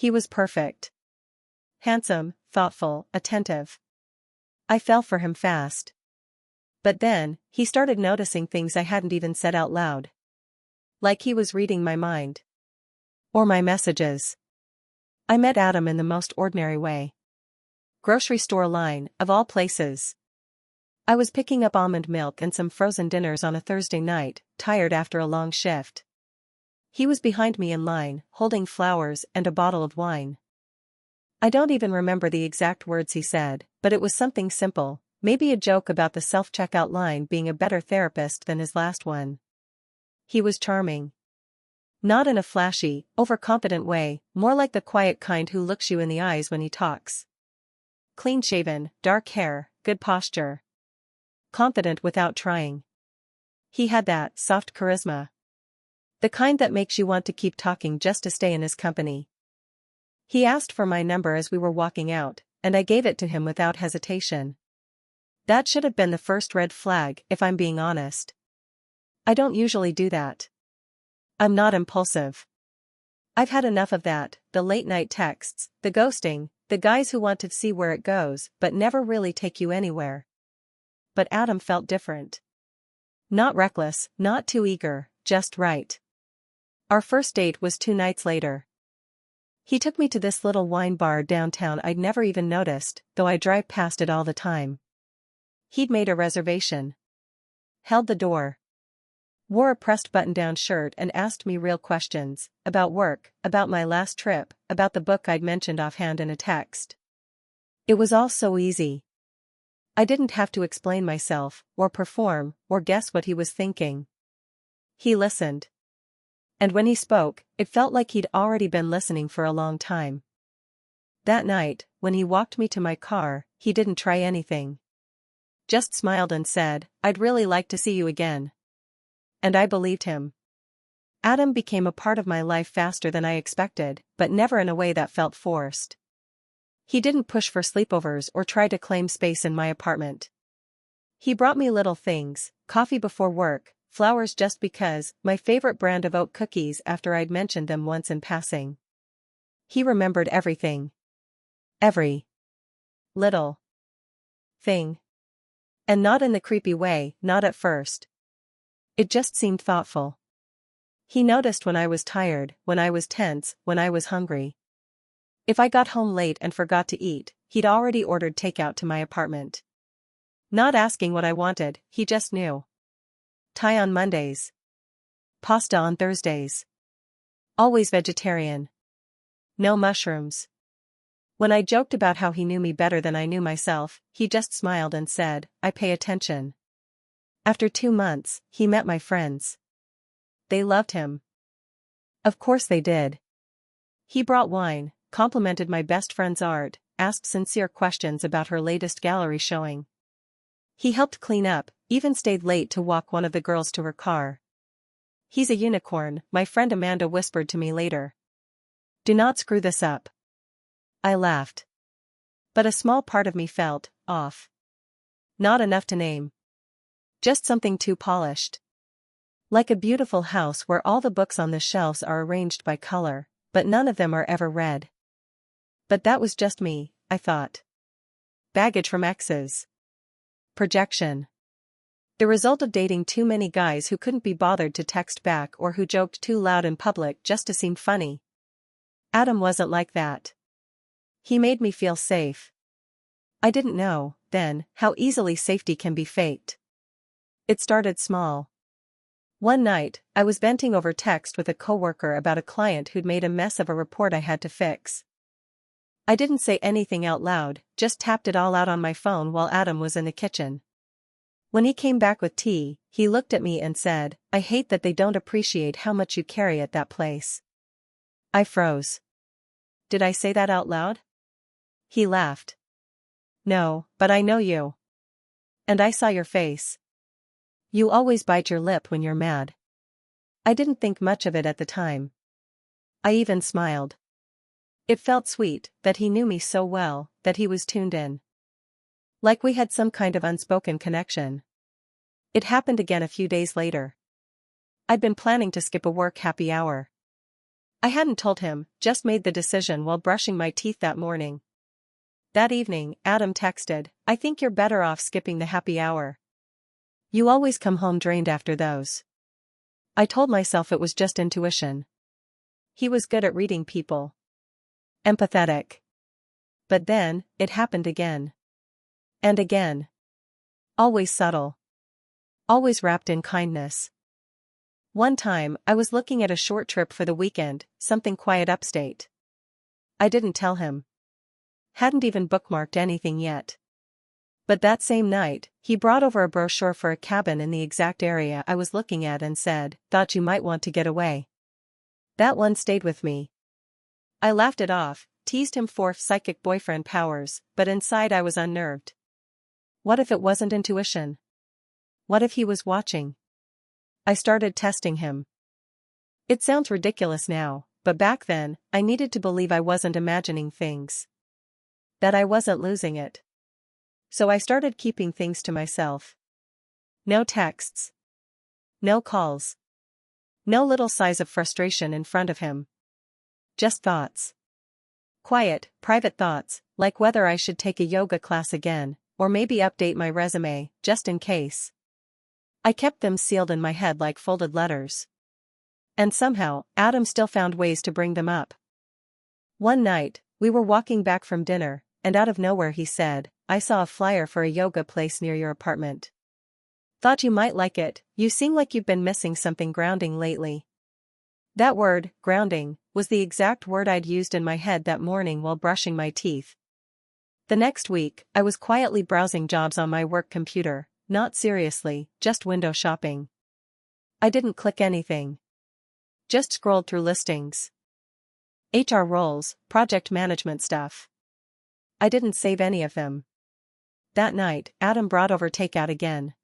He was perfect. Handsome, thoughtful, attentive. I fell for him fast. But then, he started noticing things I hadn't even said out loud. Like he was reading my mind. Or my messages. I met Adam in the most ordinary way. Grocery store line, of all places. I was picking up almond milk and some frozen dinners on a Thursday night, tired after a long shift. He was behind me in line, holding flowers and a bottle of wine. I don't even remember the exact words he said, but it was something simple, maybe a joke about the self-checkout line being a better therapist than his last one. He was charming. Not in a flashy, overconfident way, more like the quiet kind who looks you in the eyes when he talks. Clean-shaven, dark hair, good posture. Confident without trying. He had that soft charisma. The kind that makes you want to keep talking just to stay in his company. He asked for my number as we were walking out, and I gave it to him without hesitation. That should have been the first red flag, if I'm being honest. I don't usually do that. I'm not impulsive. I've had enough of that, the late-night texts, the ghosting, the guys who want to see where it goes but never really take you anywhere. But Adam felt different. Not reckless, not too eager, just right. Our first date was 2 nights later. He took me to this little wine bar downtown I'd never even noticed, though I drive past it all the time. He'd made a reservation. Held the door. Wore a pressed button-down shirt and asked me real questions, about work, about my last trip, about the book I'd mentioned offhand in a text. It was all so easy. I didn't have to explain myself, or perform, or guess what he was thinking. He listened. And when he spoke, it felt like he'd already been listening for a long time. That night, when he walked me to my car, he didn't try anything. Just smiled and said, "I'd really like to see you again." And I believed him. Adam became a part of my life faster than I expected, but never in a way that felt forced. He didn't push for sleepovers or try to claim space in my apartment. He brought me little things, coffee before work, flowers just because, my favorite brand of oat cookies after I'd mentioned them once in passing. He remembered everything. Every little thing. And not in the creepy way, not at first. It just seemed thoughtful. He noticed when I was tired, when I was tense, when I was hungry. If I got home late and forgot to eat, he'd already ordered takeout to my apartment. Not asking what I wanted, he just knew. Thai on Mondays. Pasta on Thursdays. Always vegetarian. No mushrooms. When I joked about how he knew me better than I knew myself, he just smiled and said, "I pay attention." After 2 months, he met my friends. They loved him. Of course they did. He brought wine, complimented my best friend's art, asked sincere questions about her latest gallery showing. He helped clean up, even stayed late to walk one of the girls to her car. "He's a unicorn," my friend Amanda whispered to me later. "Do not screw this up." I laughed. But a small part of me felt off. Not enough to name. Just something too polished. Like a beautiful house where all the books on the shelves are arranged by color, but none of them are ever read. But that was just me, I thought. Baggage from exes. Projection. The result of dating too many guys who couldn't be bothered to text back or who joked too loud in public just to seem funny. Adam wasn't like that. He made me feel safe. I didn't know, then, how easily safety can be faked. It started small. One night, I was venting over text with a coworker about a client who'd made a mess of a report I had to fix. I didn't say anything out loud, just tapped it all out on my phone while Adam was in the kitchen. When he came back with tea, he looked at me and said, "I hate that they don't appreciate how much you carry at that place." I froze. Did I say that out loud? He laughed. "No, but I know you. And I saw your face. You always bite your lip when you're mad." I didn't think much of it at the time. I even smiled. It felt sweet, that he knew me so well, that he was tuned in. Like we had some kind of unspoken connection. It happened again a few days later. I'd been planning to skip a work happy hour. I hadn't told him, just made the decision while brushing my teeth that morning. That evening, Adam texted, "I think you're better off skipping the happy hour. You always come home drained after those." I told myself it was just intuition. He was good at reading people. Empathetic. But then, it happened again. And again. Always subtle. Always wrapped in kindness. One time, I was looking at a short trip for the weekend, something quiet upstate. I didn't tell him. Hadn't even bookmarked anything yet. But that same night, he brought over a brochure for a cabin in the exact area I was looking at and said, "Thought you might want to get away." That one stayed with me. I laughed it off, teased him for psychic boyfriend powers, but inside I was unnerved. What if it wasn't intuition? What if he was watching? I started testing him. It sounds ridiculous now, but back then, I needed to believe I wasn't imagining things. That I wasn't losing it. So I started keeping things to myself. No texts. No calls. No little sighs of frustration in front of him. Just thoughts. Quiet, private thoughts, like whether I should take a yoga class again, or maybe update my resume, just in case. I kept them sealed in my head like folded letters. And somehow, Adam still found ways to bring them up. One night, we were walking back from dinner, and out of nowhere he said, "I saw a flyer for a yoga place near your apartment. Thought you might like it, you seem like you've been missing something grounding lately." That word, grounding, was the exact word I'd used in my head that morning while brushing my teeth. The next week, I was quietly browsing jobs on my work computer, not seriously, just window shopping. I didn't click anything. Just scrolled through listings. HR roles, project management stuff. I didn't save any of them. That night, Adam brought over takeout again.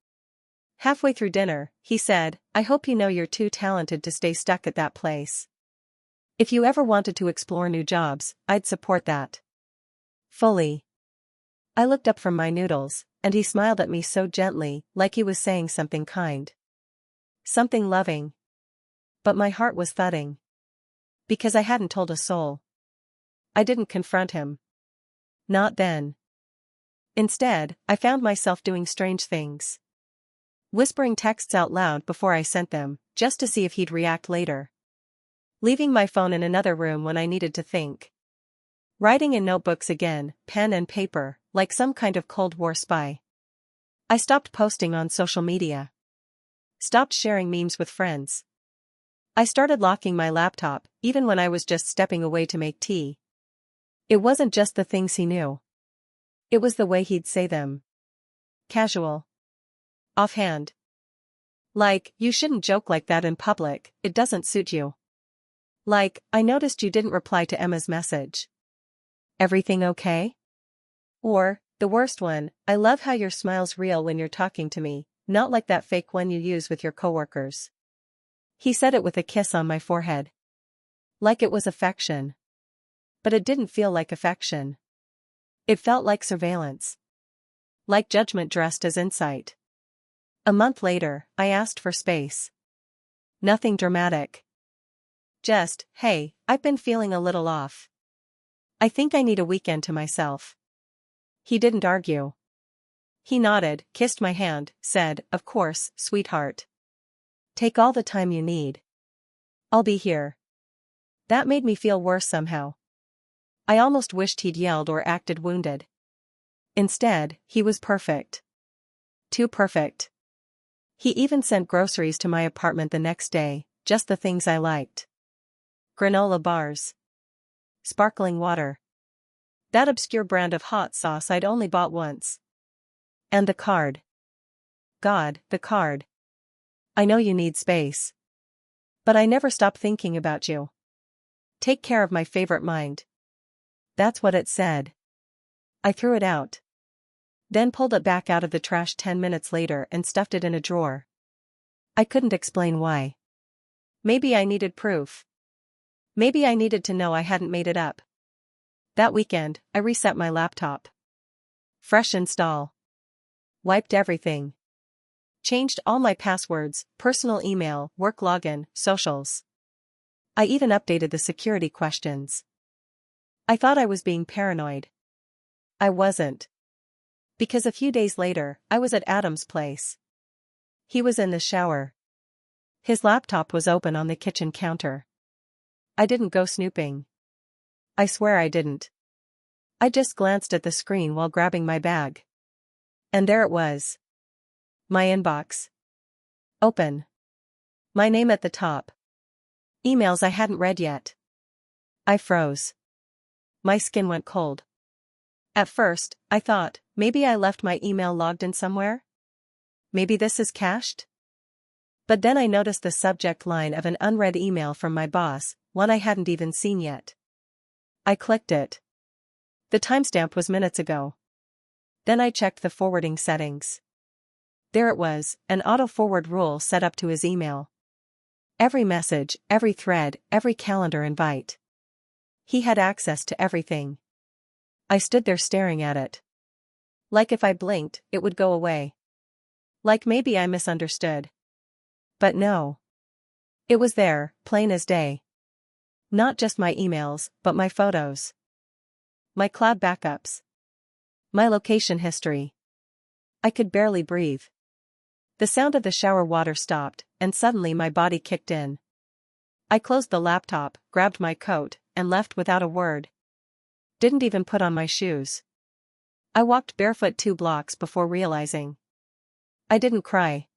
Halfway through dinner, he said, "I hope you know you're too talented to stay stuck at that place. If you ever wanted to explore new jobs, I'd support that." Fully. I looked up from my noodles, and he smiled at me so gently, like he was saying something kind. Something loving. But my heart was thudding. Because I hadn't told a soul. I didn't confront him. Not then. Instead, I found myself doing strange things. Whispering texts out loud before I sent them, just to see if he'd react later. Leaving my phone in another room when I needed to think. Writing in notebooks again, pen and paper, like some kind of Cold War spy. I stopped posting on social media. Stopped sharing memes with friends. I started locking my laptop, even when I was just stepping away to make tea. It wasn't just the things he knew. It was the way he'd say them. Casual. Offhand. Like, "You shouldn't joke like that in public, it doesn't suit you." Like, "I noticed you didn't reply to Emma's message. Everything okay?" Or, the worst one, "I love how your smile's real when you're talking to me, not like that fake one you use with your coworkers." He said it with a kiss on my forehead. Like it was affection. But it didn't feel like affection. It felt like surveillance. Like judgment dressed as insight. A month later, I asked for space. Nothing dramatic. Just, "Hey, I've been feeling a little off. I think I need a weekend to myself." He didn't argue. He nodded, kissed my hand, said, "Of course, sweetheart. Take all the time you need. I'll be here." That made me feel worse somehow. I almost wished he'd yelled or acted wounded. Instead, he was perfect. Too perfect. He even sent groceries to my apartment the next day, just the things I liked. Granola bars. Sparkling water. That obscure brand of hot sauce I'd only bought once. And the card. God, the card. "I know you need space. But I never stop thinking about you. Take care of my favorite mind." That's what it said. I threw it out. Then pulled it back out of the trash 10 minutes later and stuffed it in a drawer. I couldn't explain why. Maybe I needed proof. Maybe I needed to know I hadn't made it up. That weekend, I reset my laptop. Fresh install. Wiped everything. Changed all my passwords, personal email, work login, socials. I even updated the security questions. I thought I was being paranoid. I wasn't. Because a few days later, I was at Adam's place. He was in the shower. His laptop was open on the kitchen counter. I didn't go snooping. I swear I didn't. I just glanced at the screen while grabbing my bag. And there it was. My inbox. Open. My name at the top. Emails I hadn't read yet. I froze. My skin went cold. At first, I thought, maybe I left my email logged in somewhere? Maybe this is cached? But then I noticed the subject line of an unread email from my boss, one I hadn't even seen yet. I clicked it. The timestamp was minutes ago. Then I checked the forwarding settings. There it was, an auto-forward rule set up to his email. Every message, every thread, every calendar invite. He had access to everything. I stood there staring at it. Like if I blinked, it would go away. Like maybe I misunderstood. But no. It was there, plain as day. Not just my emails, but my photos. My cloud backups. My location history. I could barely breathe. The sound of the shower water stopped, and suddenly my body kicked in. I closed the laptop, grabbed my coat, and left without a word. Didn't even put on my shoes. I walked barefoot 2 blocks before realizing. I didn't cry.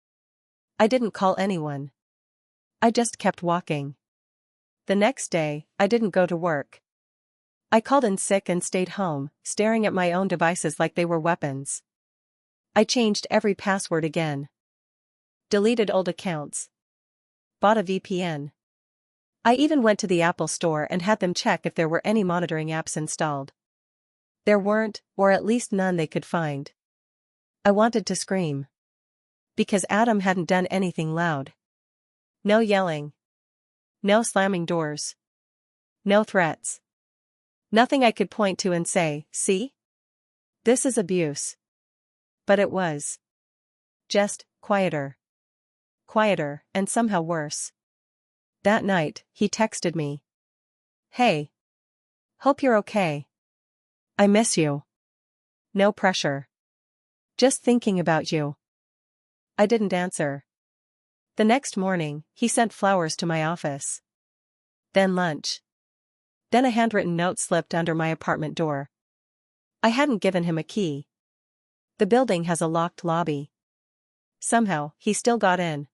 I didn't call anyone. I just kept walking. The next day, I didn't go to work. I called in sick and stayed home, staring at my own devices like they were weapons. I changed every password again. Deleted old accounts. Bought a VPN. I even went to the Apple Store and had them check if there were any monitoring apps installed. There weren't, or at least none they could find. I wanted to scream. Because Adam hadn't done anything loud. No yelling. No slamming doors. No threats. Nothing I could point to and say, see? This is abuse. But it was. Just, quieter. Quieter, and somehow worse. That night, he texted me. Hey. Hope you're okay. I miss you. No pressure. Just thinking about you. I didn't answer. The next morning, he sent flowers to my office. Then lunch. Then a handwritten note slipped under my apartment door. I hadn't given him a key. The building has a locked lobby. Somehow, he still got in.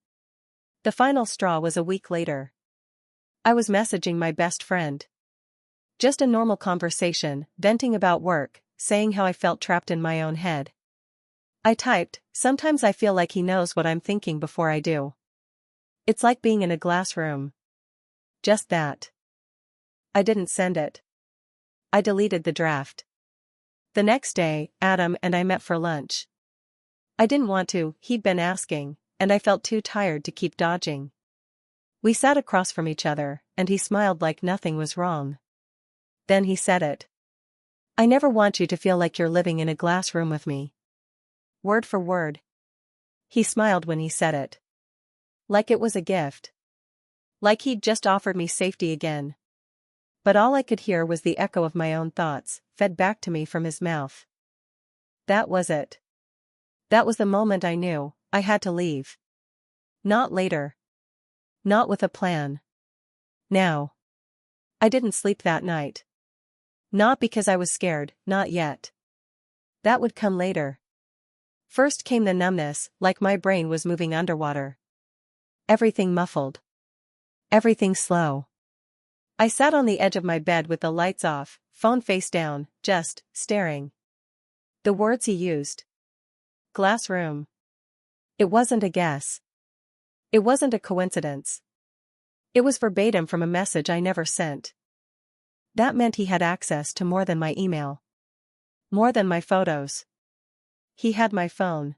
The final straw was a week later. I was messaging my best friend. Just a normal conversation, venting about work, saying how I felt trapped in my own head. I typed, sometimes I feel like he knows what I'm thinking before I do. It's like being in a glass room. Just that. I didn't send it. I deleted the draft. The next day, Adam and I met for lunch. I didn't want to, he'd been asking, and I felt too tired to keep dodging. We sat across from each other, and he smiled like nothing was wrong. Then he said it. I never want you to feel like you're living in a glass room with me. Word for word. He smiled when he said it. Like it was a gift. Like he'd just offered me safety again. But all I could hear was the echo of my own thoughts, fed back to me from his mouth. That was it. That was the moment I knew, I had to leave. Not later. Not with a plan. Now. I didn't sleep that night. Not because I was scared, not yet. That would come later. First came the numbness, like my brain was moving underwater. Everything muffled. Everything slow. I sat on the edge of my bed with the lights off, phone face down, just staring. The words he used. Glass room. It wasn't a guess. It wasn't a coincidence. It was verbatim from a message I never sent. That meant he had access to more than my email. More than my photos. He had my phone.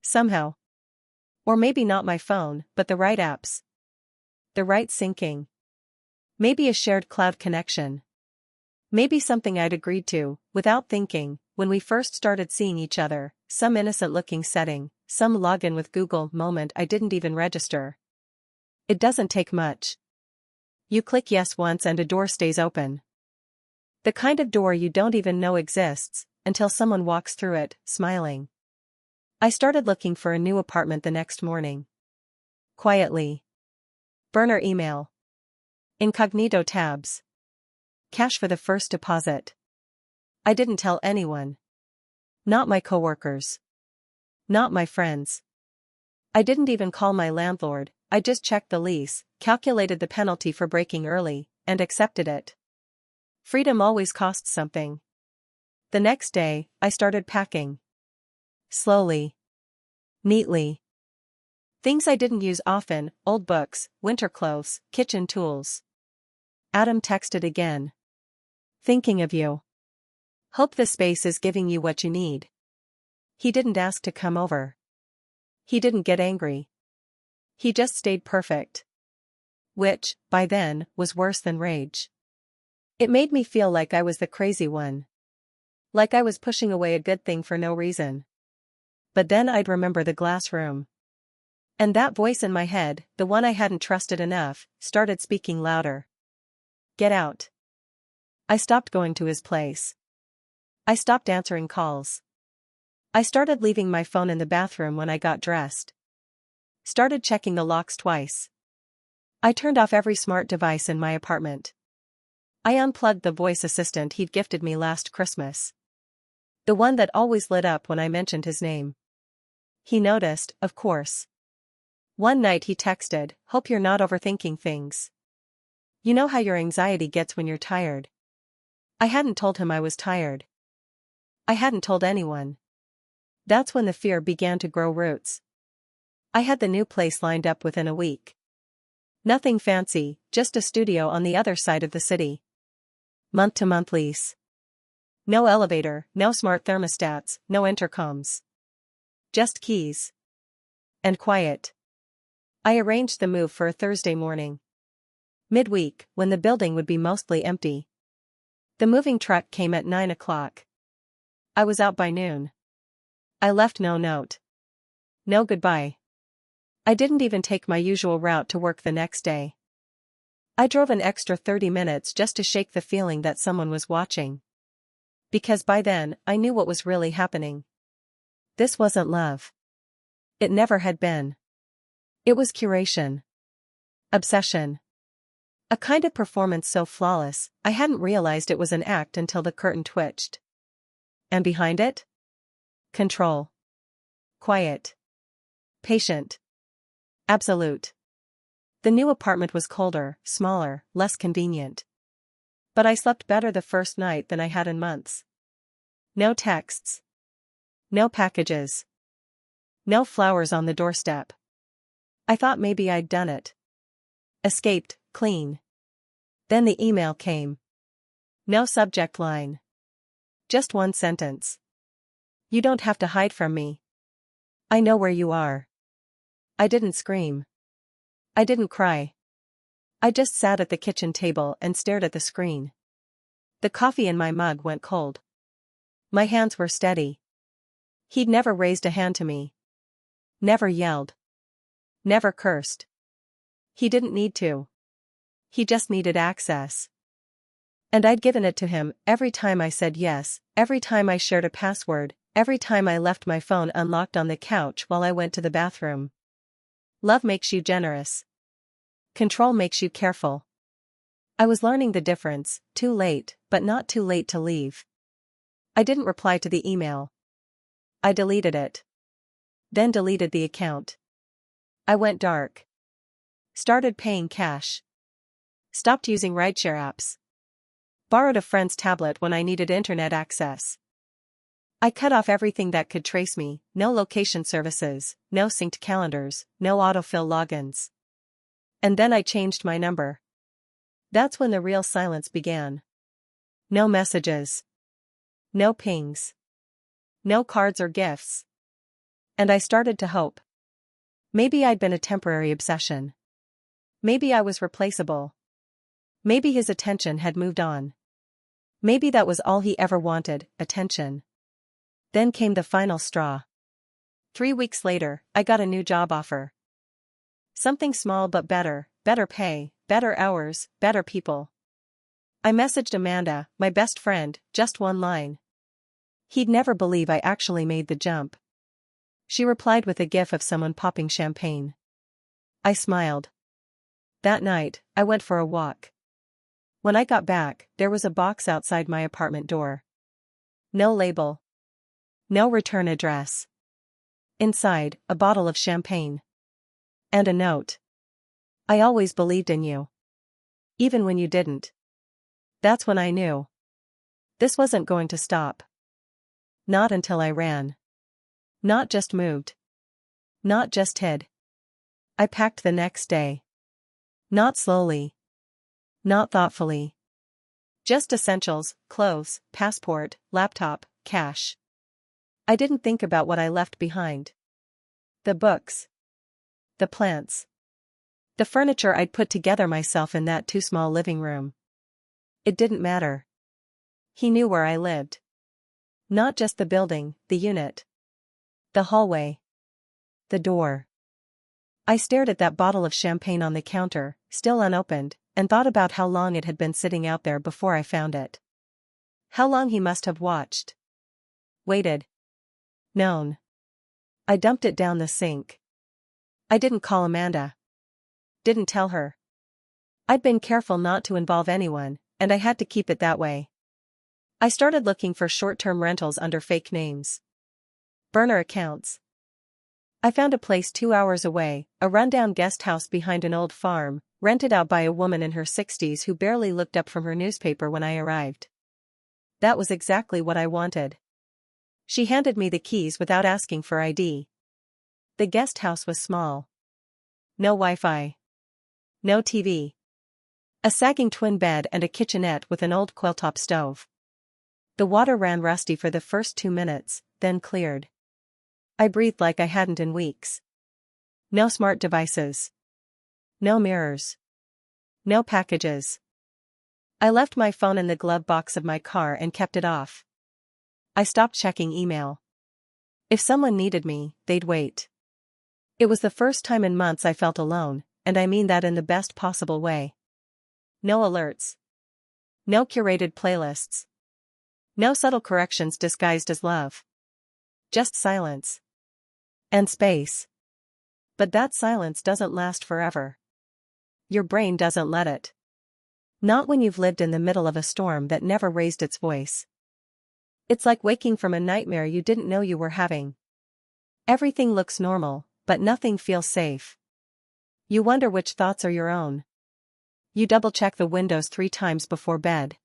Somehow. Or maybe not my phone, but the right apps. The right syncing. Maybe a shared cloud connection. Maybe something I'd agreed to, without thinking, when we first started seeing each other, some innocent-looking setting, some login with Google moment I didn't even register. It doesn't take much. You click yes once and a door stays open. The kind of door you don't even know exists, until someone walks through it, smiling. I started looking for a new apartment the next morning. Quietly. Burner email. Incognito tabs. Cash for the first deposit. I didn't tell anyone. Not my coworkers. Not my friends. I didn't even call my landlord. I just checked the lease, calculated the penalty for breaking early, and accepted it. Freedom always costs something. The next day, I started packing. Slowly. Neatly. Things I didn't use often: old books, winter clothes, kitchen tools. Adam texted again. Thinking of you. Hope the space is giving you what you need. He didn't ask to come over. He didn't get angry. He just stayed perfect. Which, by then, was worse than rage. It made me feel like I was the crazy one. Like I was pushing away a good thing for no reason. But then I'd remember the glass room. And that voice in my head, the one I hadn't trusted enough, started speaking louder. Get out. I stopped going to his place. I stopped answering calls. I started leaving my phone in the bathroom when I got dressed. Started checking the locks twice. I turned off every smart device in my apartment. I unplugged the voice assistant he'd gifted me last Christmas. The one that always lit up when I mentioned his name. He noticed, of course. One night he texted, "Hope you're not overthinking things. You know how your anxiety gets when you're tired." I hadn't told him I was tired. I hadn't told anyone. That's when the fear began to grow roots. I had the new place lined up within a week. Nothing fancy, just a studio on the other side of the city. Month-to-month lease. No elevator, no smart thermostats, no intercoms. Just keys. And quiet. I arranged the move for a Thursday morning. Midweek, when the building would be mostly empty. The moving truck came at 9 o'clock. I was out by noon. I left no note. No goodbye. I didn't even take my usual route to work the next day. I drove an extra 30 minutes just to shake the feeling that someone was watching. Because by then, I knew what was really happening. This wasn't love. It never had been. It was curation. Obsession. A kind of performance so flawless, I hadn't realized it was an act until the curtain twitched. And behind it? Control. Quiet. Patient. Absolute. The new apartment was colder, smaller, less convenient. But I slept better the first night than I had in months. No texts. No packages. No flowers on the doorstep. I thought maybe I'd done it. Escaped, clean. Then the email came. No subject line. Just one sentence. You don't have to hide from me. I know where you are. I didn't scream. I didn't cry. I just sat at the kitchen table and stared at the screen. The coffee in my mug went cold. My hands were steady. He'd never raised a hand to me. Never yelled. Never cursed. He didn't need to. He just needed access. And I'd given it to him every time I said yes, every time I shared a password, every time I left my phone unlocked on the couch while I went to the bathroom. Love makes you generous. Control makes you careful. I was learning the difference, too late, but not too late to leave. I didn't reply to the email. I deleted it. Then deleted the account. I went dark. Started paying cash. Stopped using rideshare apps. Borrowed a friend's tablet when I needed internet access. I cut off everything that could trace me: no location services, no synced calendars, no autofill logins. And then I changed my number. That's when the real silence began. No messages. No pings. No cards or gifts. And I started to hope. Maybe I'd been a temporary obsession. Maybe I was replaceable. Maybe his attention had moved on. Maybe that was all he ever wanted: attention. Then came the final straw. 3 weeks later, I got a new job offer. Something small but better, better pay, better hours, better people. I messaged Amanda, my best friend, just one line. He'd never believe I actually made the jump. She replied with a gif of someone popping champagne. I smiled. That night, I went for a walk. When I got back, there was a box outside my apartment door. No label. No return address. Inside, a bottle of champagne. And a note. I always believed in you. Even when you didn't. That's when I knew. This wasn't going to stop. Not until I ran. Not just moved. Not just hid. I packed the next day. Not slowly. Not thoughtfully. Just essentials, clothes, passport, laptop, cash. I didn't think about what I left behind. The books. The plants. The furniture I'd put together myself in that too small living room. It didn't matter. He knew where I lived. Not just the building, the unit. The hallway. The door. I stared at that bottle of champagne on the counter, still unopened, and thought about how long it had been sitting out there before I found it. How long he must have watched. Waited. Known. I dumped it down the sink. I didn't call Amanda. Didn't tell her. I'd been careful not to involve anyone, and I had to keep it that way. I started looking for short-term rentals under fake names. Burner accounts. I found a place 2 hours away, a rundown guest house behind an old farm, rented out by a woman in her 60s who barely looked up from her newspaper when I arrived. That was exactly what I wanted. She handed me the keys without asking for ID. The guest house was small. No Wi-Fi. No TV. A sagging twin bed and a kitchenette with an old coil-top stove. The water ran rusty for the first 2 minutes, then cleared. I breathed like I hadn't in weeks. No smart devices. No mirrors. No packages. I left my phone in the glove box of my car and kept it off. I stopped checking email. If someone needed me, they'd wait. It was the first time in months I felt alone, and I mean that in the best possible way. No alerts. No curated playlists. No subtle corrections disguised as love. Just silence. And space. But that silence doesn't last forever. Your brain doesn't let it. Not when you've lived in the middle of a storm that never raised its voice. It's like waking from a nightmare you didn't know you were having. Everything looks normal, but nothing feels safe. You wonder which thoughts are your own. You double-check the windows 3 times before bed.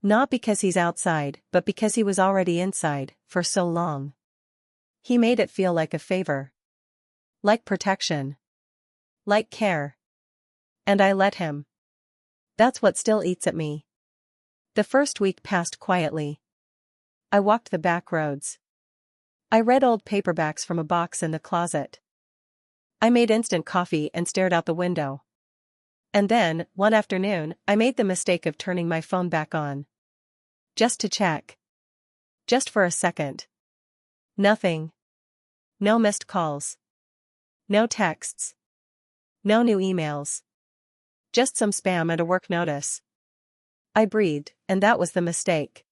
Not because he's outside, but because he was already inside, for so long. He made it feel like a favor. Like protection. Like care. And I let him. That's what still eats at me. The first week passed quietly. I walked the back roads. I read old paperbacks from a box in the closet. I made instant coffee and stared out the window. And then, one afternoon, I made the mistake of turning my phone back on. Just to check. Just for a second. Nothing. No missed calls. No texts. No new emails. Just some spam and a work notice. I breathed, and that was the mistake.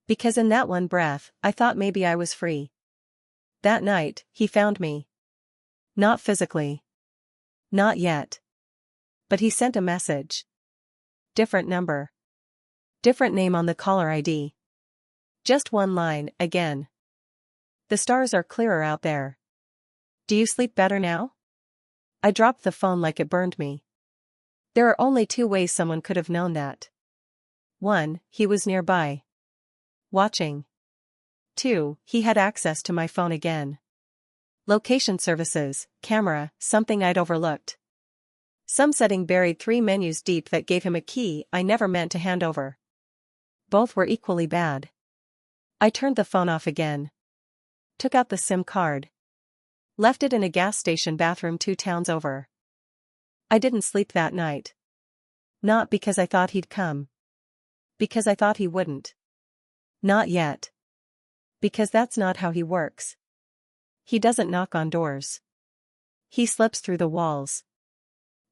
Because in that one breath, I thought maybe I was free. That night, he found me. Not physically. Not yet. But he sent a message. Different number. Different name on the caller ID. Just one line, again. The stars are clearer out there. Do you sleep better now? I dropped the phone like it burned me. There are only 2 ways someone could have known that. 1, he was nearby. Watching. 2, he had access to my phone again. Location services, camera, something I'd overlooked. Some setting buried 3 menus deep that gave him a key I never meant to hand over. Both were equally bad. I turned the phone off again. Took out the SIM card. Left it in a gas station bathroom 2 towns over. I didn't sleep that night. Not because I thought he'd come. Because I thought he wouldn't. Not yet. Because that's not how he works. He doesn't knock on doors. He slips through the walls.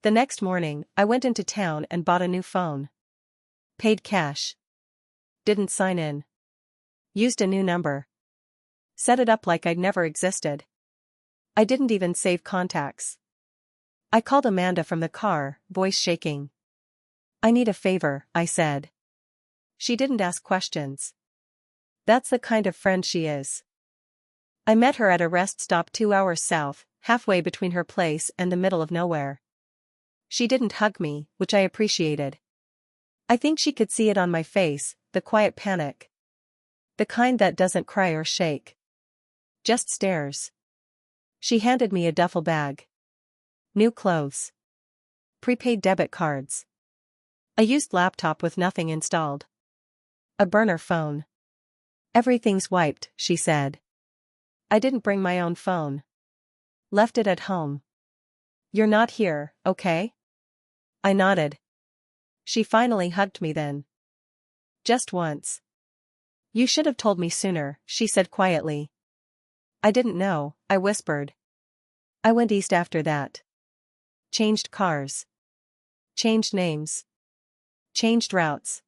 The next morning, I went into town and bought a new phone. Paid cash. Didn't sign in. Used a new number. Set it up like I'd never existed. I didn't even save contacts. I called Amanda from the car, voice shaking. I need a favor, I said. She didn't ask questions. That's the kind of friend she is. I met her at a rest stop 2 hours south, halfway between her place and the middle of nowhere. She didn't hug me, which I appreciated. I think she could see it on my face, the quiet panic. The kind that doesn't cry or shake. Just stares. She handed me a duffel bag. New clothes. Prepaid debit cards. A used laptop with nothing installed. A burner phone. Everything's wiped, she said. I didn't bring my own phone. Left it at home. You're not here, okay? I nodded. She finally hugged me then. Just once. You should have told me sooner, she said quietly. I didn't know, I whispered. I went east after that. Changed cars. Changed names. Changed routes.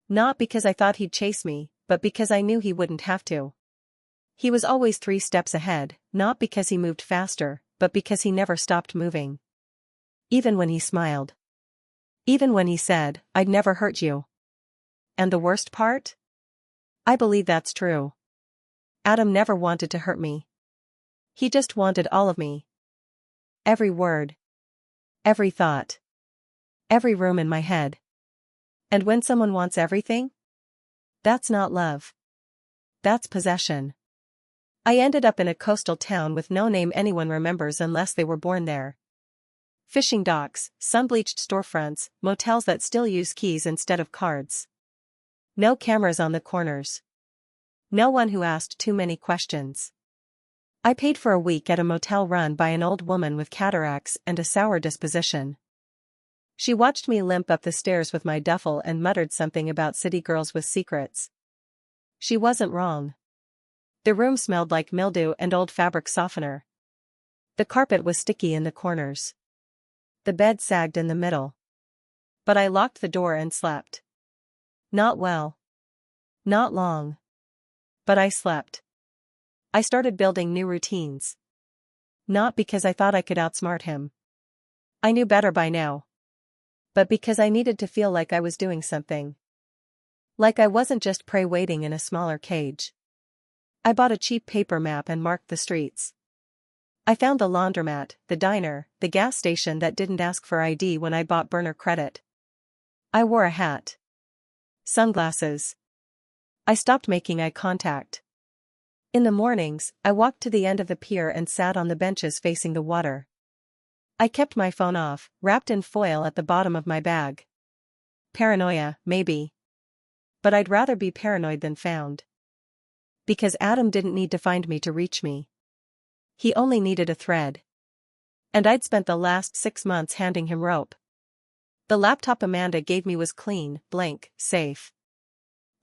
Not because I thought he'd chase me, but because I knew he wouldn't have to. He was always 3 steps ahead, not because he moved faster, but because he never stopped moving. Even when he smiled. Even when he said, I'd never hurt you. And the worst part? I believe that's true. Adam never wanted to hurt me. He just wanted all of me. Every word. Every thought. Every room in my head. And when someone wants everything? That's not love. That's possession. I ended up in a coastal town with no name anyone remembers unless they were born there. Fishing docks, sun-bleached storefronts, motels that still use keys instead of cards. No cameras on the corners. No one who asked too many questions. I paid for a week at a motel run by an old woman with cataracts and a sour disposition. She watched me limp up the stairs with my duffel and muttered something about city girls with secrets. She wasn't wrong. The room smelled like mildew and old fabric softener. The carpet was sticky in the corners. The bed sagged in the middle. But I locked the door and slept. Not well. Not long. But I slept. I started building new routines. Not because I thought I could outsmart him. I knew better by now. But because I needed to feel like I was doing something. Like I wasn't just prey waiting in a smaller cage. I bought a cheap paper map and marked the streets. I found the laundromat, the diner, the gas station that didn't ask for ID when I bought burner credit. I wore a hat. Sunglasses. I stopped making eye contact. In the mornings, I walked to the end of the pier and sat on the benches facing the water. I kept my phone off, wrapped in foil at the bottom of my bag. Paranoia, maybe. But I'd rather be paranoid than found. Because Adam didn't need to find me to reach me. He only needed a thread. And I'd spent the last 6 months handing him rope. The laptop Amanda gave me was clean, blank, safe.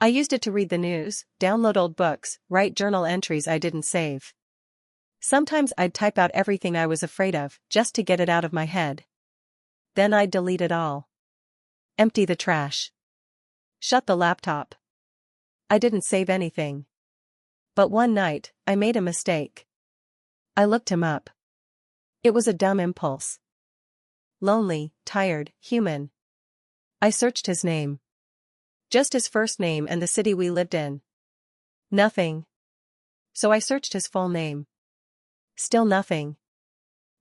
I used it to read the news, download old books, write journal entries I didn't save. Sometimes I'd type out everything I was afraid of, just to get it out of my head. Then I'd delete it all. Empty the trash. Shut the laptop. I didn't save anything. But one night, I made a mistake. I looked him up. It was a dumb impulse. Lonely, tired, human. I searched his name. Just his first name and the city we lived in. Nothing. So I searched his full name. Still nothing.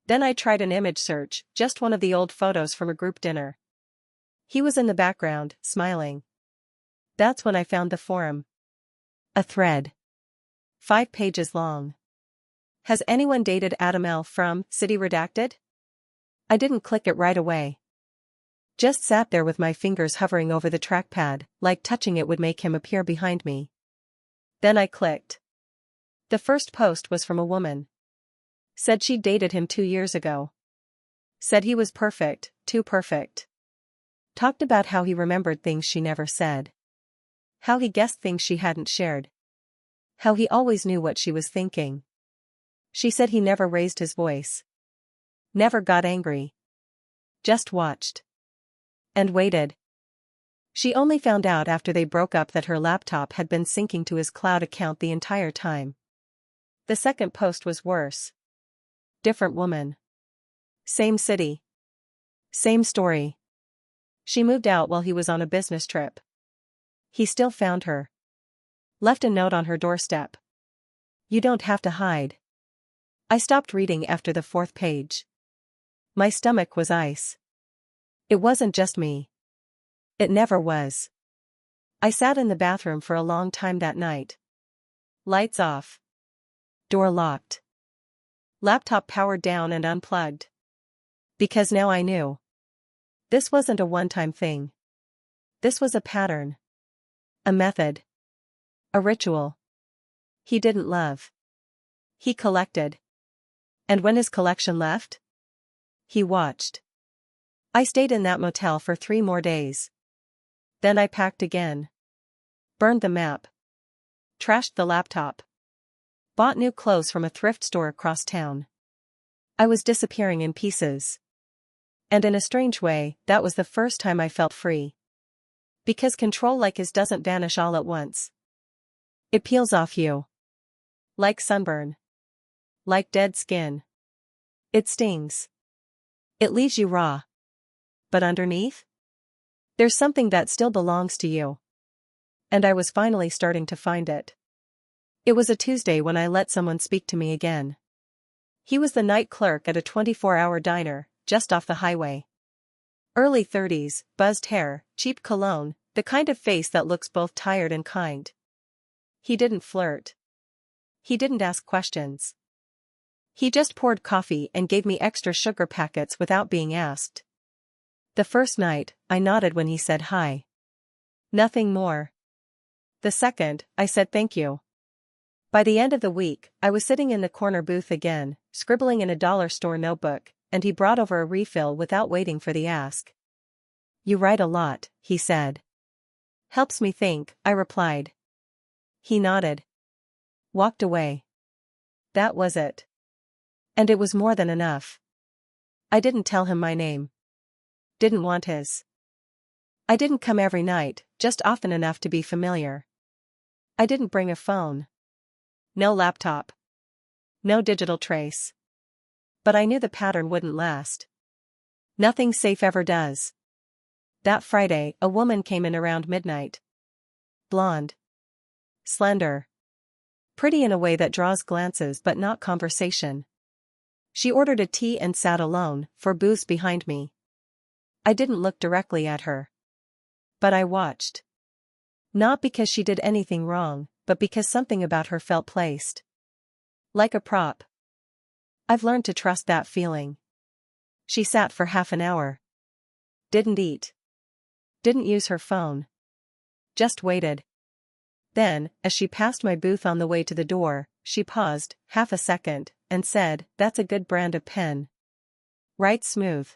Then I tried an image search, just one of the old photos from a group dinner. He was in the background, smiling. That's when I found the forum. A thread. 5 pages long. Has anyone dated Adam L. from City Redacted? I didn't click it right away. Just sat there with my fingers hovering over the trackpad, like touching it would make him appear behind me. Then I clicked. The first post was from a woman. Said she'd dated him 2 years ago. Said he was perfect, too perfect. Talked about how he remembered things she never said. How he guessed things she hadn't shared. How he always knew what she was thinking. She said he never raised his voice. Never got angry. Just watched. And waited. She only found out after they broke up that her laptop had been syncing to his cloud account the entire time. The second post was worse. Different woman. Same city. Same story. She moved out while he was on a business trip. He still found her. Left a note on her doorstep. You don't have to hide. I stopped reading after the fourth page. My stomach was ice. It wasn't just me. It never was. I sat in the bathroom for a long time that night. Lights off. Door locked. Laptop powered down and unplugged. Because now I knew. This wasn't a one-time thing. This was a pattern. A method. A ritual. He didn't love. He collected. And when his collection left? He watched. I stayed in that motel for 3 more days. Then I packed again. Burned the map. Trashed the laptop. Bought new clothes from a thrift store across town. I was disappearing in pieces. And in a strange way, that was the first time I felt free. Because control like his doesn't vanish all at once. It peels off you. Like sunburn. Like dead skin. It stings. It leaves you raw. But underneath? There's something that still belongs to you. And I was finally starting to find it. It was a Tuesday when I let someone speak to me again. He was the night clerk at a 24-hour diner, just off the highway. Early 30s, buzzed hair, cheap cologne, the kind of face that looks both tired and kind. He didn't flirt. He didn't ask questions. He just poured coffee and gave me extra sugar packets without being asked. The first night, I nodded when he said hi. Nothing more. The second, I said thank you. By the end of the week, I was sitting in the corner booth again, scribbling in a dollar store notebook, and he brought over a refill without waiting for the ask. You write a lot, he said. Helps me think, I replied. He nodded. Walked away. That was it. And it was more than enough. I didn't tell him my name. Didn't want his. I didn't come every night, just often enough to be familiar. I didn't bring a phone. No laptop. No digital trace. But I knew the pattern wouldn't last. Nothing safe ever does. That Friday, a woman came in around midnight. Blonde. Slender. Pretty in a way that draws glances but not conversation. She ordered a tea and sat alone, for booths behind me. I didn't look directly at her. But I watched. Not because she did anything wrong, but because something about her felt placed. Like a prop. I've learned to trust that feeling. She sat for half an hour. Didn't eat. Didn't use her phone. Just waited. Then, as she passed my booth on the way to the door, she paused, half a second, and said, "That's a good brand of pen. Writes smooth."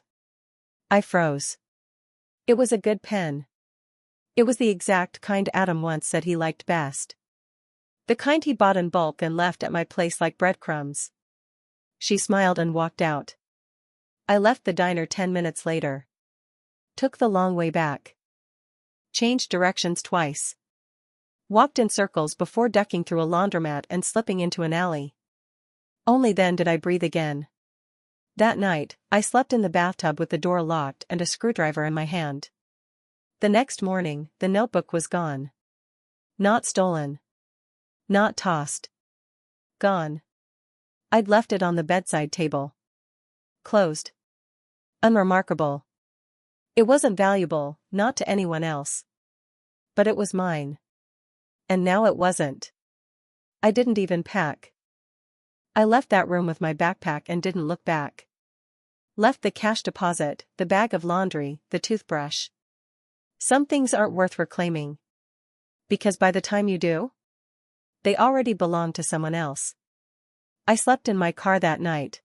I froze. It was a good pen. It was the exact kind Adam once said he liked best. The kind he bought in bulk and left at my place like breadcrumbs. She smiled and walked out. I left the diner 10 minutes later. Took the long way back. Changed directions twice. Walked in circles before ducking through a laundromat and slipping into an alley. Only then did I breathe again. That night, I slept in the bathtub with the door locked and a screwdriver in my hand. The next morning, the notebook was gone. Not stolen. Not tossed. Gone. I'd left it on the bedside table. Closed. Unremarkable. It wasn't valuable, not to anyone else. But it was mine. And now it wasn't. I didn't even pack. I left that room with my backpack and didn't look back. Left the cash deposit, the bag of laundry, the toothbrush. Some things aren't worth reclaiming. Because by the time you do, they already belong to someone else. I slept in my car that night.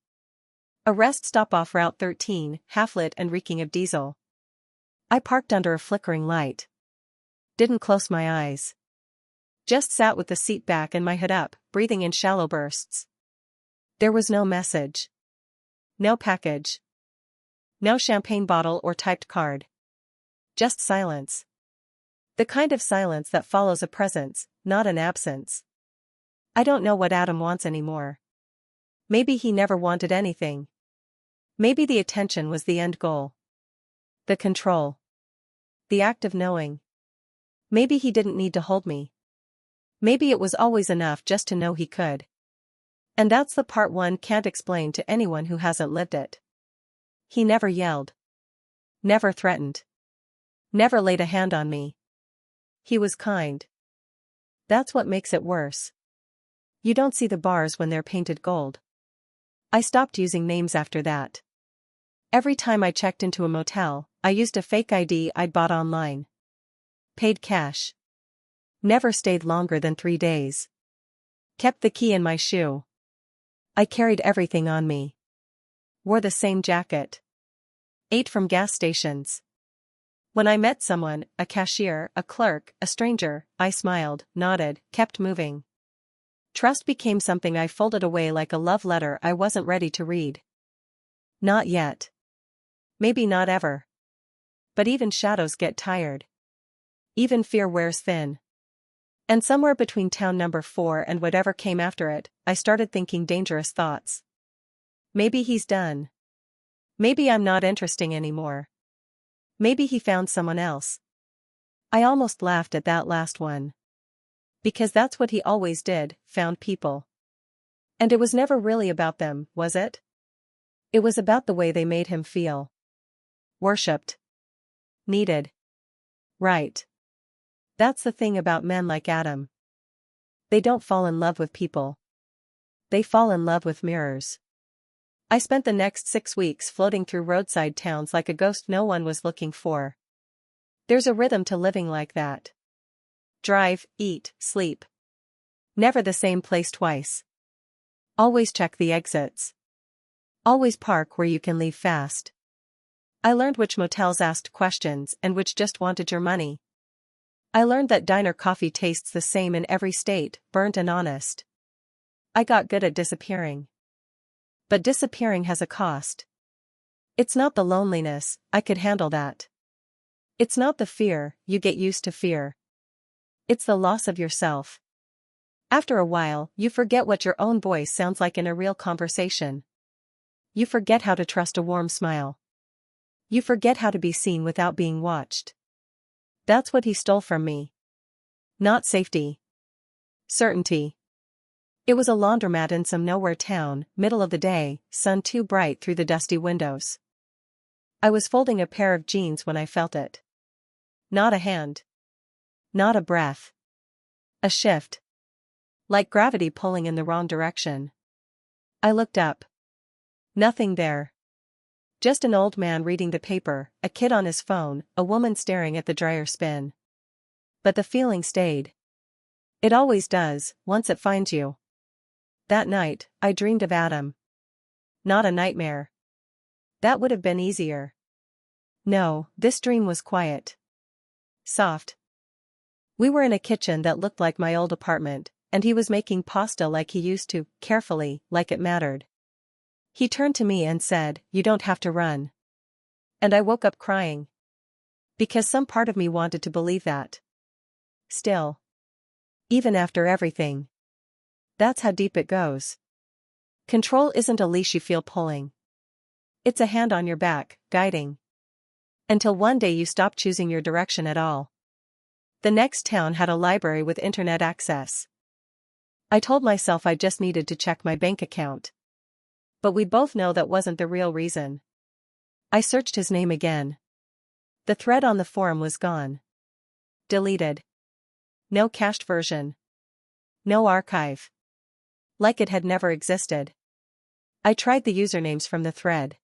A rest stop off Route 13, half-lit and reeking of diesel. I parked under a flickering light. Didn't close my eyes. Just sat with the seat back and my hood up, breathing in shallow bursts. There was no message. No package. No champagne bottle or typed card. Just silence. The kind of silence that follows a presence, not an absence. I don't know what Adam wants anymore. Maybe he never wanted anything. Maybe the attention was the end goal. The control. The act of knowing. Maybe he didn't need to hold me. Maybe it was always enough just to know he could. And that's the part one can't explain to anyone who hasn't lived it. He never yelled. Never threatened. Never laid a hand on me. He was kind. That's what makes it worse. You don't see the bars when they're painted gold. I stopped using names after that. Every time I checked into a motel, I used a fake ID I'd bought online. Paid cash. Never stayed longer than 3 days. Kept the key in my shoe. I carried everything on me. Wore the same jacket. Ate from gas stations. When I met someone, a cashier, a clerk, a stranger, I smiled, nodded, kept moving. Trust became something I folded away like a love letter I wasn't ready to read. Not yet. Maybe not ever. But even shadows get tired. Even fear wears thin. And somewhere between town number 4 and whatever came after it, I started thinking dangerous thoughts. Maybe he's done. Maybe I'm not interesting anymore. Maybe he found someone else. I almost laughed at that last one. Because that's what he always did, found people. And it was never really about them, was it? It was about the way they made him feel. Worshipped. Needed. Right. That's the thing about men like Adam. They don't fall in love with people. They fall in love with mirrors. I spent the next 6 weeks floating through roadside towns like a ghost no one was looking for. There's a rhythm to living like that. Drive, eat, sleep. Never the same place twice. Always check the exits. Always park where you can leave fast. I learned which motels asked questions and which just wanted your money. I learned that diner coffee tastes the same in every state, burnt and honest. I got good at disappearing. But disappearing has a cost. It's not the loneliness, I could handle that. It's not the fear, you get used to fear. It's the loss of yourself. After a while, you forget what your own voice sounds like in a real conversation. You forget how to trust a warm smile. You forget how to be seen without being watched. That's what he stole from me. Not safety. Certainty. It was a laundromat in some nowhere town, middle of the day, sun too bright through the dusty windows. I was folding a pair of jeans when I felt it. Not a hand. Not a breath. A shift. Like gravity pulling in the wrong direction. I looked up. Nothing there. Just an old man reading the paper, a kid on his phone, a woman staring at the dryer spin. But the feeling stayed. It always does, once it finds you. That night, I dreamed of Adam. Not a nightmare. That would have been easier. No, this dream was quiet. Soft. We were in a kitchen that looked like my old apartment, and he was making pasta like he used to, carefully, like it mattered. He turned to me and said, "You don't have to run." And I woke up crying. Because some part of me wanted to believe that. Still. Even after everything. That's how deep it goes. Control isn't a leash you feel pulling. It's a hand on your back, guiding. Until one day you stop choosing your direction at all. The next town had a library with internet access. I told myself I just needed to check my bank account. But we both know that wasn't the real reason. I searched his name again. The thread on the forum was gone. Deleted. No cached version. No archive. Like it had never existed. I tried the usernames from the thread.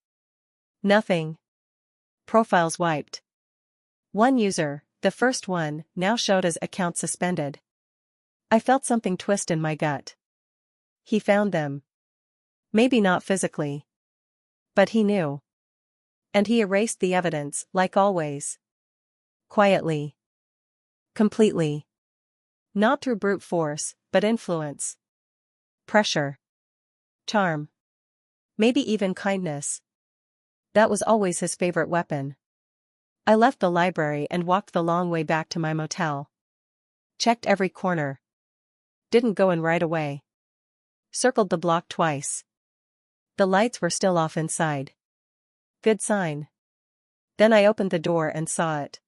Nothing. Profiles wiped. One user, the first one, now showed as account suspended. I felt something twist in my gut. He found them. Maybe not physically. But he knew. And he erased the evidence, like always. Quietly. Completely. Not through brute force, but influence. Pressure. Charm. Maybe even kindness. That was always his favorite weapon. I left the library and walked the long way back to my motel. Checked every corner. Didn't go in right away. Circled the block twice. The lights were still off inside. Good sign. Then I opened the door and saw it.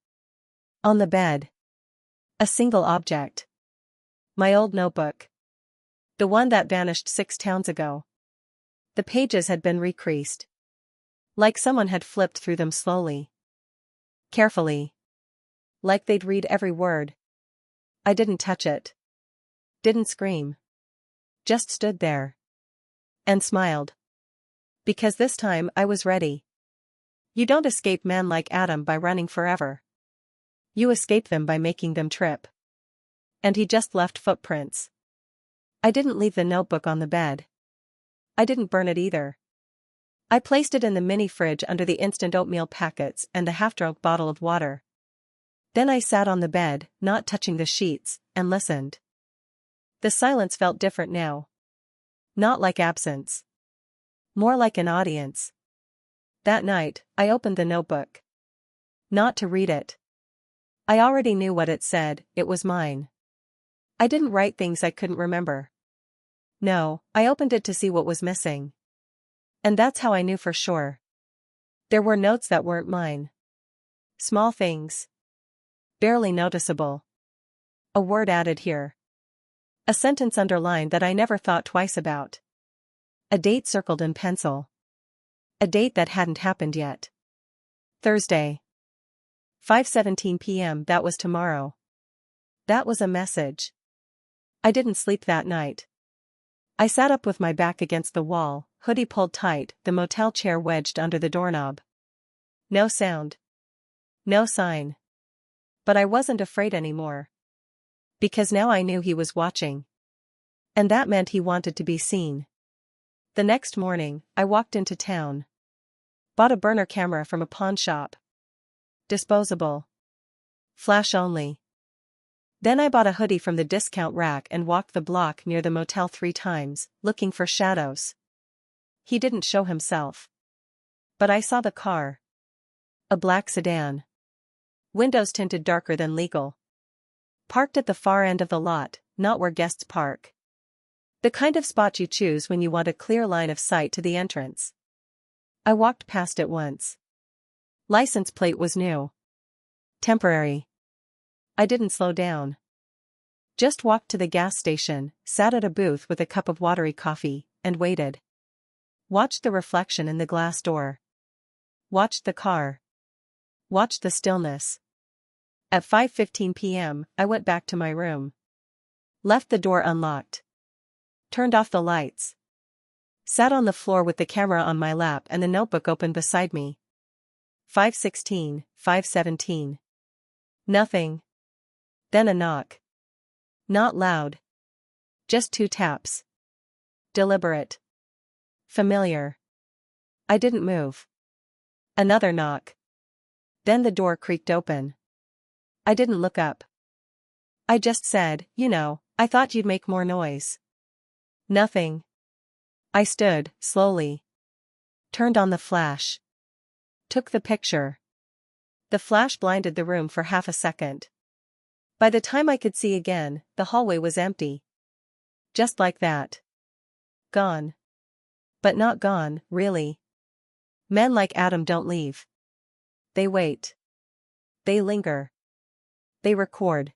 On the bed. A single object. My old notebook. The one that vanished 6 towns ago. The pages had been recreased. Like someone had flipped through them slowly. Carefully. Like they'd read every word. I didn't touch it. Didn't scream. Just stood there. And smiled. Because this time I was ready. You don't escape men like Adam by running forever. You escape them by making them trip. And he just left footprints. I didn't leave the notebook on the bed. I didn't burn it either. I placed it in the mini fridge under the instant oatmeal packets and the half-drunk bottle of water. Then I sat on the bed, not touching the sheets, and listened. The silence felt different now. Not like absence. More like an audience. That night, I opened the notebook. Not to read it. I already knew what it said, it was mine. I didn't write things I couldn't remember. No, I opened it to see what was missing. And that's how I knew for sure. There were notes that weren't mine. Small things. Barely noticeable. A word added here. A sentence underlined that I never thought twice about. A date circled in pencil. A date that hadn't happened yet. Thursday. 5:17 p.m. That was tomorrow. That was a message. I didn't sleep that night. I sat up with my back against the wall, hoodie pulled tight, the motel chair wedged under the doorknob. No sound. No sign. But I wasn't afraid anymore. Because now I knew he was watching. And that meant he wanted to be seen. The next morning, I walked into town. Bought a burner camera from a pawn shop. Disposable. Flash only. Then I bought a hoodie from the discount rack and walked the block near the motel 3 times, looking for shadows. He didn't show himself. But I saw the car. A black sedan. Windows tinted darker than legal. Parked at the far end of the lot, not where guests park. The kind of spot you choose when you want a clear line of sight to the entrance. I walked past it once. License plate was new. Temporary. I didn't slow down. Just walked to the gas station, sat at a booth with a cup of watery coffee, and waited. Watched the reflection in the glass door. Watched the car. Watched the stillness. At 5:15 p.m., I went back to my room. Left the door unlocked. Turned off the lights. Sat on the floor with the camera on my lap and the notebook open beside me. 5:16, 5:17. Nothing. Then a knock. Not loud. Just 2 taps. Deliberate. Familiar. I didn't move. Another knock. Then the door creaked open. I didn't look up. I just said, I thought you'd make more noise. Nothing. I stood, slowly. Turned on the flash. Took the picture. The flash blinded the room for half a second. By the time I could see again, the hallway was empty. Just like that. Gone. But not gone, really. Men like Adam don't leave. They wait. They linger. They record.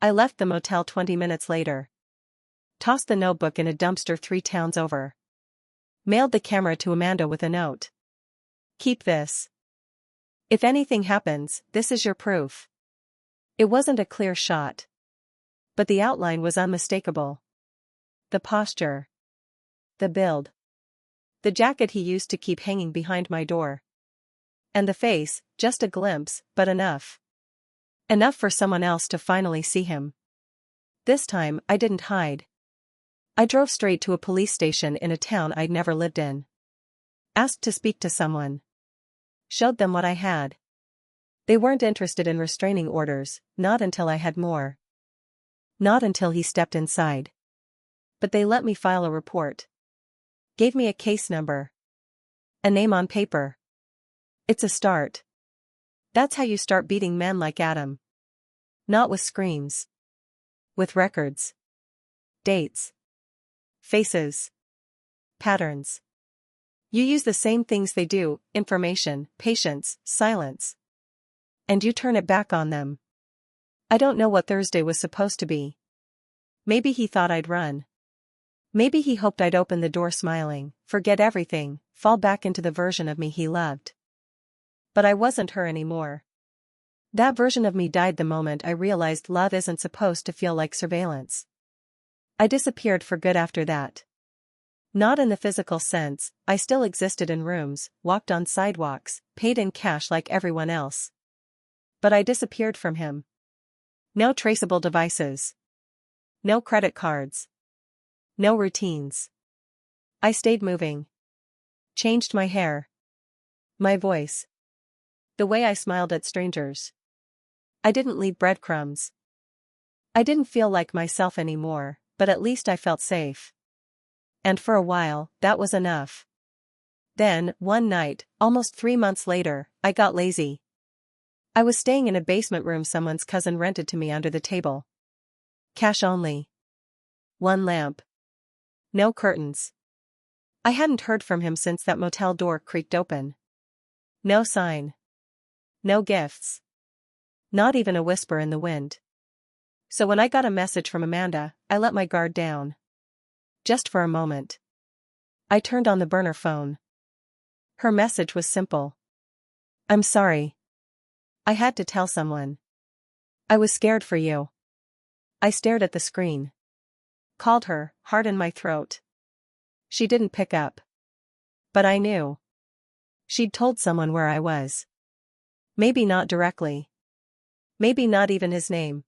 I left the motel 20 minutes later. Tossed the notebook in a dumpster 3 towns over. Mailed the camera to Amanda with a note. Keep this. If anything happens, this is your proof. It wasn't a clear shot. But the outline was unmistakable. The posture. The build. The jacket he used to keep hanging behind my door. And the face, just a glimpse, but enough. Enough for someone else to finally see him. This time, I didn't hide. I drove straight to a police station in a town I'd never lived in. Asked to speak to someone. Showed them what I had. They weren't interested in restraining orders, not until I had more. Not until he stepped inside. But they let me file a report. Gave me a case number. A name on paper. It's a start. That's how you start beating men like Adam. Not with screams. With records. Dates. Faces. Patterns. You use the same things they do: information, patience, silence. And you turn it back on them. I don't know what Thursday was supposed to be. Maybe he thought I'd run. Maybe he hoped I'd open the door smiling, forget everything, fall back into the version of me he loved. But I wasn't her anymore. That version of me died the moment I realized love isn't supposed to feel like surveillance. I disappeared for good after that. Not in the physical sense, I still existed in rooms, walked on sidewalks, paid in cash like everyone else. But I disappeared from him. No traceable devices. No credit cards. No routines. I stayed moving. Changed my hair. My voice. The way I smiled at strangers. I didn't leave breadcrumbs. I didn't feel like myself anymore, but at least I felt safe. And for a while, that was enough. Then, one night, almost 3 months later, I got lazy. I was staying in a basement room someone's cousin rented to me under the table. Cash only. One lamp. No curtains. I hadn't heard from him since that motel door creaked open. No sign. No gifts. Not even a whisper in the wind. So when I got a message from Amanda, I let my guard down. Just for a moment. I turned on the burner phone. Her message was simple. I'm sorry. I had to tell someone. I was scared for you. I stared at the screen. Called her, heart in my throat. She didn't pick up. But I knew. She'd told someone where I was. Maybe not directly. Maybe not even his name.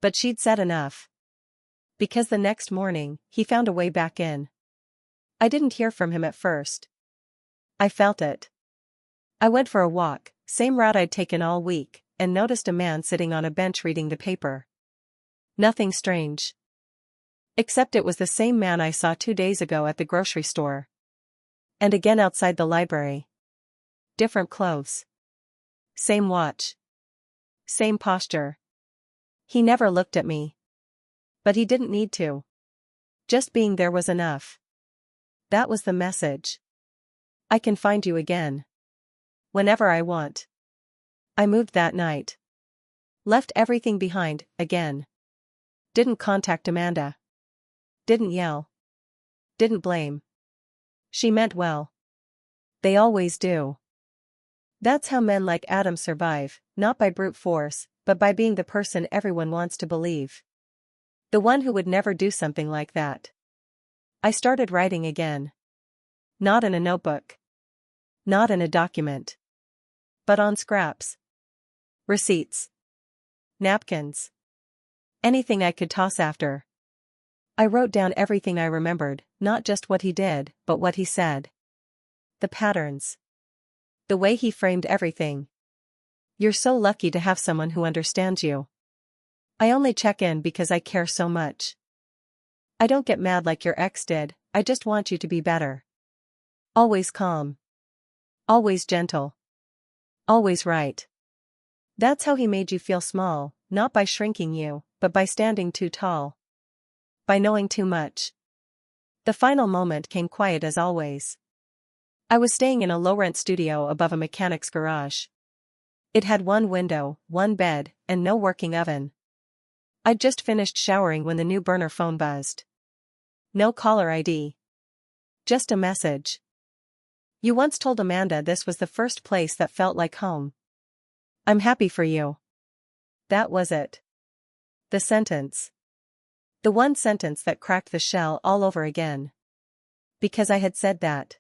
But she'd said enough. Because the next morning, he found a way back in. I didn't hear from him at first. I felt it. I went for a walk, same route I'd taken all week, and noticed a man sitting on a bench reading the paper. Nothing strange. Except it was the same man I saw 2 days ago at the grocery store. And again outside the library. Different clothes. Same watch. Same posture. He never looked at me. But he didn't need to. Just being there was enough. That was the message. I can find you again. Whenever I want. I moved that night. Left everything behind, again. Didn't contact Amanda. Didn't yell. Didn't blame. She meant well. They always do. That's how men like Adam survive, not by brute force, but by being the person everyone wants to believe. The one who would never do something like that. I started writing again. Not in a notebook. Not in a document. But on scraps. Receipts. Napkins. Anything I could toss after. I wrote down everything I remembered, not just what he did, but what he said. The patterns. The way he framed everything. You're so lucky to have someone who understands you. I only check in because I care so much. I don't get mad like your ex did, I just want you to be better. Always calm. Always gentle. Always right. That's how he made you feel small, not by shrinking you, but by standing too tall. By knowing too much. The final moment came quiet as always. I was staying in a low-rent studio above a mechanic's garage. It had one window, one bed, and no working oven. I'd just finished showering when the new burner phone buzzed. No caller ID. Just a message. You once told Amanda this was the first place that felt like home. I'm happy for you. That was it. The sentence. The one sentence that cracked the shell all over again. Because I had said that.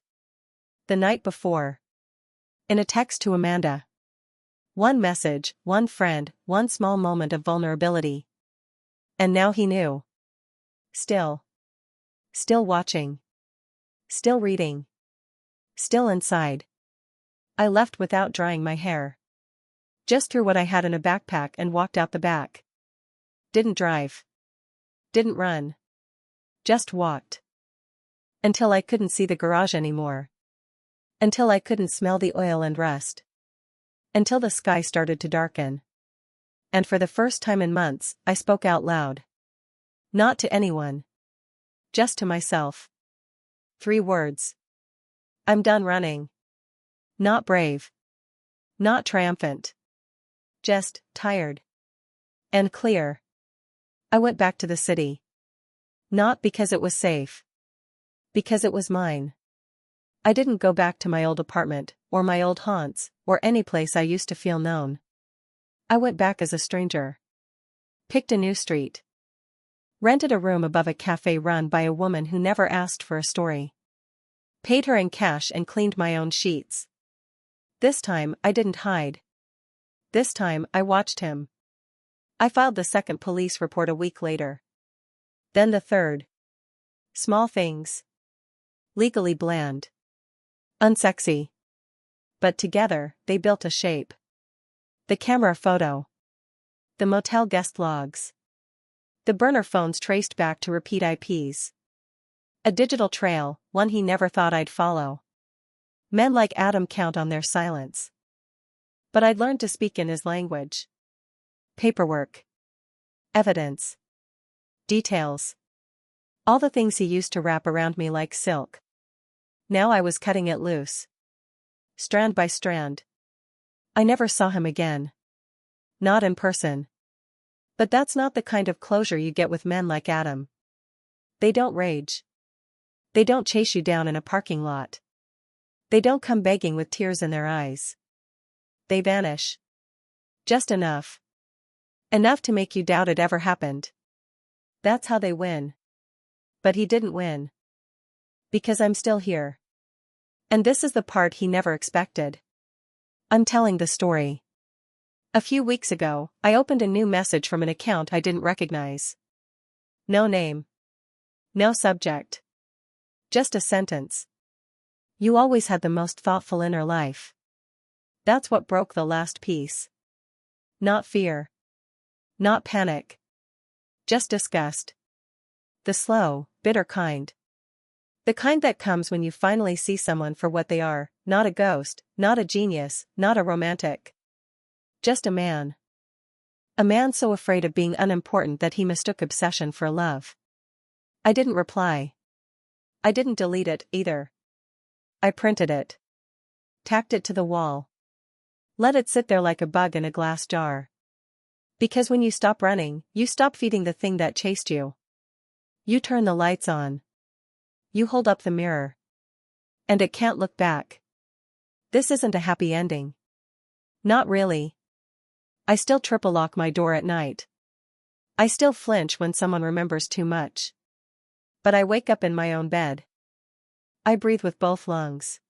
The night before. In a text to Amanda. One message, one friend, one small moment of vulnerability. And now he knew. Still. Still watching. Still reading. Still inside. I left without drying my hair. Just threw what I had in a backpack and walked out the back. Didn't drive. Didn't run. Just walked. Until I couldn't see the garage anymore. Until I couldn't smell the oil and rust. Until the sky started to darken. And for the first time in months, I spoke out loud. Not to anyone. Just to myself. 3 words. I'm done running. Not brave. Not triumphant. Just tired. And clear. I went back to the city. Not because it was safe. Because it was mine. I didn't go back to my old apartment, or my old haunts, or any place I used to feel known. I went back as a stranger. Picked a new street. Rented a room above a cafe run by a woman who never asked for a story. Paid her in cash and cleaned my own sheets. This time, I didn't hide. This time, I watched him. I filed the second police report a week later. Then the third. Small things. Legally bland. Unsexy. But together, they built a shape. The camera photo. The motel guest logs. The burner phones traced back to repeat IPs. A digital trail, one he never thought I'd follow. Men like Adam count on their silence. But I'd learned to speak in his language. Paperwork. Evidence. Details. All the things he used to wrap around me like silk. Now I was cutting it loose. Strand by strand. I never saw him again. Not in person. But that's not the kind of closure you get with men like Adam. They don't rage. They don't chase you down in a parking lot. They don't come begging with tears in their eyes. They vanish. Just enough. Enough to make you doubt it ever happened. That's how they win. But he didn't win. Because I'm still here. And this is the part he never expected. I'm telling the story. A few weeks ago, I opened a new message from an account I didn't recognize. No name. No subject. Just a sentence. You always had the most thoughtful inner life. That's what broke the last piece. Not fear. Not panic. Just disgust. The slow, bitter kind. The kind that comes when you finally see someone for what they are, not a ghost, not a genius, not a romantic. Just a man. A man so afraid of being unimportant that he mistook obsession for love. I didn't reply. I didn't delete it, either. I printed it. Tacked it to the wall. Let it sit there like a bug in a glass jar. Because when you stop running, you stop feeding the thing that chased you. You turn the lights on. You hold up the mirror. And it can't look back. This isn't a happy ending. Not really. I still triple lock my door at night. I still flinch when someone remembers too much. But I wake up in my own bed. I breathe with both lungs.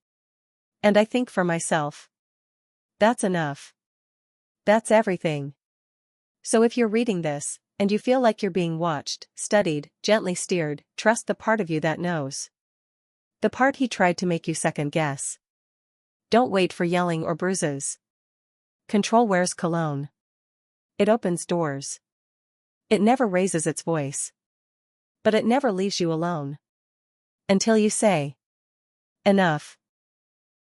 And I think for myself. That's enough. That's everything. So if you're reading this, and you feel like you're being watched, studied, gently steered, trust the part of you that knows. The part he tried to make you second guess. Don't wait for yelling or bruises. Control wears cologne. It opens doors. It never raises its voice. But it never leaves you alone. Until you say, enough.